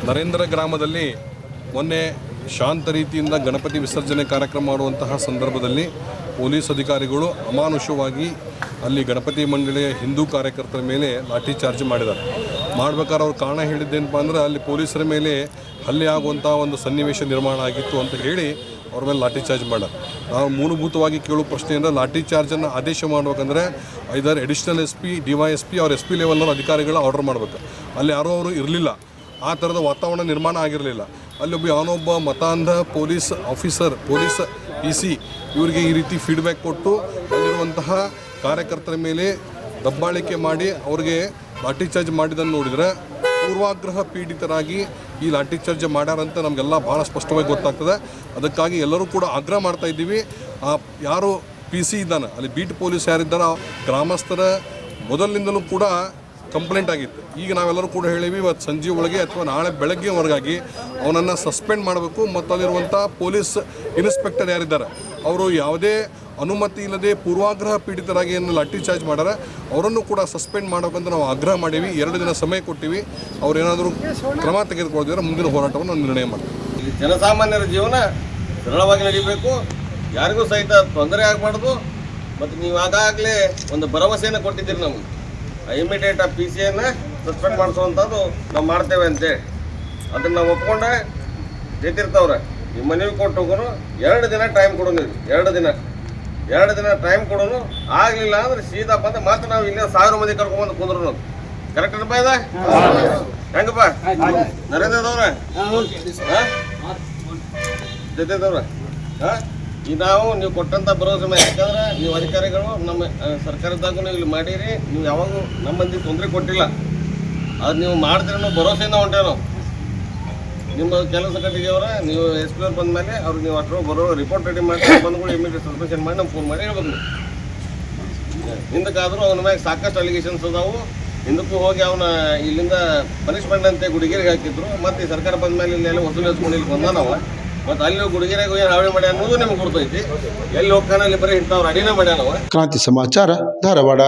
ನರೇಂದ್ರ ಗ್ರಾಮದಲ್ಲಿ ಮೊನ್ನೆ ಶಾಂತ ರೀತಿಯಿಂದ ಗಣಪತಿ ವಿಸರ್ಜನೆ ಕಾರ್ಯಕ್ರಮ ಮಾಡುವಂತಹ ಸಂದರ್ಭದಲ್ಲಿ ಪೊಲೀಸ್ ಅಧಿಕಾರಿಗಳು ಅಮಾನುಷವಾಗಿ ಅಲ್ಲಿ ಗಣಪತಿ ಮಂಡಳಿಯ ಹಿಂದೂ ಕಾರ್ಯಕರ್ತರ ಮೇಲೆ ಲಾಠಿ ಚಾರ್ಜ್ ಮಾಡಿದ್ದಾರೆ. ಮಾಡ್ಬೇಕಾದ್ರೆ ಅವ್ರು ಕಾರಣ ಹೇಳಿದ್ದೇನಪ್ಪ ಅಂದ್ರೆ ಅಲ್ಲಿ ಪೊಲೀಸರ ಮೇಲೆ ಹಲ್ಲೆ ಆಗುವಂಥ ಒಂದು ಸನ್ನಿವೇಶ ನಿರ್ಮಾಣ ಆಗಿತ್ತು ಅಂತ ಹೇಳಿ ಅವ್ರ ಮೇಲೆ ಲಾಠಿ ಚಾರ್ಜ್ ಮಾಡ್ಯಾರ. ನಾವು ಮೂಲಭೂತವಾಗಿ ಕೇಳೋ ಪ್ರಶ್ನೆ ಅಂದರೆ ಲಾಠಿ ಚಾರ್ಜನ್ನು ಆದೇಶ ಮಾಡ್ಬೇಕಂದ್ರೆ ಐದರ್ ಅಡಿಷ್ನಲ್ SP, DYSP ಅವ್ರ SP ಲೆವೆಲ್ನ ಅಧಿಕಾರಿಗಳು ಆರ್ಡರ್ ಮಾಡಬೇಕು. ಅಲ್ಲಿ ಯಾರೋ ಅವರು ಇರಲಿಲ್ಲ, ಆ ಥರದ ವಾತಾವರಣ ನಿರ್ಮಾಣ ಆಗಿರಲಿಲ್ಲ. ಅಲ್ಲೊಬ್ಬ ಯಾವನೊಬ್ಬ ಮತಾಂಧ ಪೊಲೀಸ್ ಆಫೀಸರ್, ಪೊಲೀಸ್ PC ಇವರಿಗೆ ಈ ರೀತಿ ಫೀಡ್ಬ್ಯಾಕ್ ಕೊಟ್ಟು ಅಲ್ಲಿರುವಂತಹ ಕಾರ್ಯಕರ್ತರ ಮೇಲೆ ದಬ್ಬಾಳಿಕೆ ಮಾಡಿ ಅವ್ರಿಗೆ ಲಾಠಿ ಚಾರ್ಜ್ ಮಾಡಿದ್ದನ್ನು ನೋಡಿದರೆ ಪೂರ್ವಾಗ್ರಹ ಪೀಡಿತರಾಗಿ ಈ ಲಾಠಿ ಚಾರ್ಜ್ ಮಾಡ್ಯಾರಂತ ನಮಗೆಲ್ಲ ಭಾಳ ಸ್ಪಷ್ಟವಾಗಿ ಗೊತ್ತಾಗ್ತದೆ. ಅದಕ್ಕಾಗಿ ಎಲ್ಲರೂ ಕೂಡ ಆಗ್ರಹ ಮಾಡ್ತಾ ಇದ್ದೀವಿ. ಯಾರು PC ಇದ್ದಾನೆ ಅಲ್ಲಿ ಬೀಟ್ ಪೊಲೀಸ್ ಯಾರಿದ್ದಾರ ಗ್ರಾಮಸ್ಥರ ಮೊದಲಿನಿಂದಲೂ ಕೂಡ ಕಂಪ್ಲೇಂಟ್ ಆಗಿತ್ತು. ಈಗ ನಾವೆಲ್ಲರೂ ಕೂಡ ಹೇಳೀವಿ ಇವತ್ತು ಸಂಜೆ ಒಳಗೆ ಅಥವಾ ನಾಳೆ ಬೆಳಗ್ಗೆವರೆಗಾಗಿ ಅವನನ್ನು ಸಸ್ಪೆಂಡ್ ಮಾಡಬೇಕು. ಮತ್ತು ಅಲ್ಲಿರುವಂಥ ಪೊಲೀಸ್ ಇನ್ಸ್ಪೆಕ್ಟರ್ ಯಾರಿದ್ದಾರೆ ಅವರು ಯಾವುದೇ ಅನುಮತಿ ಇಲ್ಲದೆ ಪೂರ್ವಾಗ್ರಹ ಪೀಡಿತರಾಗಿ ಏನು ಲಾಠಿ ಚಾರ್ಜ್ ಮಾಡ್ಯಾರ ಅವರನ್ನು ಕೂಡ ಸಸ್ಪೆಂಡ್ ಮಾಡಬೇಕಂತ ನಾವು ಆಗ್ರಹ ಮಾಡೀವಿ. 2 ದಿನ ಸಮಯ ಕೊಟ್ಟಿವಿ. ಅವ್ರೇನಾದರೂ ಕ್ರಮ ತೆಗೆದುಕೊಳ್ಳದಿದ್ರೆ ಮುಂದಿನ ಹೋರಾಟವನ್ನು ನಾವು ನಿರ್ಣಯ ಮಾಡ್ತೀವಿ. ಜನಸಾಮಾನ್ಯರ ಜೀವನ ಸರಳವಾಗಿ ನಡೀಬೇಕು, ಯಾರಿಗೂ ಸಹಿತ ತೊಂದರೆ ಆಗಬಾರ್ದು. ಮತ್ತು ನೀವು ಆಗಾಗಲೇ ಒಂದು ಭರವಸೆಯನ್ನು ಕೊಟ್ಟಿದ್ದೀರಿ ನಮಗೆ, ಇಮಿಡಿಯೇಟ್ ಆ PC ಸಸ್ಪೆಂಡ್ ಮಾಡಿಸುವಂಥದ್ದು ನಾವು ಮಾಡ್ತೇವೆ ಅಂತೇಳಿ. ಅದನ್ನು ನಾವು ಒಪ್ಕೊಂಡೆ ಜೈತಿರ್ತವ್ರೆ ಈ ಮನವಿ ಕೊಟ್ಟು ಹೋಗೋನು 2 ದಿನ ಟೈಮ್ ಕೊಡೋನು. 2 ದಿನ ಟೈಮ್ ಕೊಡೋನು. ಆಗಲಿಲ್ಲ ಅಂದ್ರೆ ಸೀದಾ ಬಂದು ಮತ್ತೆ ನಾವು ಇಲ್ಲೇ 1000 ಮಂದಿ ಕರ್ಕೊಂಡ್ಬಂದು ಕುಂದ್ರು. ಕರೆಕ್ಟ್ ಏನಪ್ಪ ಇದೆ? ಹೆಂಗಪ್ಪ ನರೇಂದ್ರದವ್ರೆ ಜೈತಿರ್ತವ್ರೆ ಈ ನಾವು ನೀವು ಕೊಟ್ಟಂಥ ಭರವಸೆ ಮೇಲೆ, ಯಾಕಂದ್ರೆ ನೀವು ಅಧಿಕಾರಿಗಳು ನಮ್ಮ ಸರ್ಕಾರದಾಗೂ ನೀವು ಇಲ್ಲಿ ಮಾಡೀರಿ, ನೀವು ಯಾವಾಗೂ ನಮ್ಮ ಮಂದಿ ತೊಂದರೆ ಕೊಟ್ಟಿಲ್ಲ. ಅದು ನೀವು ಮಾಡ್ತೀರ ಅನ್ನೋ ಭರವಸೆಯಿಂದ ಹೊಂಟೇವೆ ನಾವು. ನಿಮ್ಮ ಕೆಲಸ ಕಟ್ಟಿಗೆಯವರ ನೀವು SP ಅವ್ರು ಬಂದ ಮೇಲೆ ಅವ್ರಿಗೆ ನೀವು ಅಷ್ಟರ ಬರೋ ರಿಪೋರ್ಟ್ ರೆಡಿ ಮಾಡಿ ಬಂದ್ಗಳು ಇಮಿಡಿಯೇಟ್ ಸಸ್ಪೆನ್ಷನ್ ಮಾಡಿ ನಮ್ಗೆ ಫೋನ್ ಮಾಡಿ ಹೇಳ್ಬೇಕು. ಹಿಂದಕ್ಕಾದರೂ ಅವನ ಮ್ಯಾಗ ಸಾಕಷ್ಟು ಅಲಿಗೇಷನ್ಸ್ ಅದಾವು. ಹಿಂದಕ್ಕೂ ಹೋಗಿ ಅವನ ಇಲ್ಲಿಂದ ಪನಿಷ್ಮೆಂಟ್ ಅಂತ ಗುಡಿಗೇರಿಗೆ ಹಾಕಿದ್ರು. ಮತ್ತು ಈ ಸರ್ಕಾರ ಬಂದ ಮೇಲೆ ಇಲ್ಲೆಲ್ಲ ವಸೂಲಿ ಹಚ್ಕೊಂಡು ಇಲ್ಲಿ ಬಂದ ನಾವು. ಮತ್ತು ಅಲ್ಲಿ ಗುಡಿಗೆರೆಗೆ ಏನು ಹಾವಳಿ ಮಾಡಿ ಅನ್ನೋದು ನಿಮ್ಗೆ ಗೊತ್ತೈತಿ. ಎಲ್ಲಿ ಹೋಗ್ತಾನೆ ಅಲ್ಲಿ ಬರೀ ಇಂಥವ್ರು ಅಡಿನ ಮಾಡ್ಯಾನವ. ಕ್ರಾಂತಿ ಸಮಾಚಾರ, ಧಾರವಾಡ.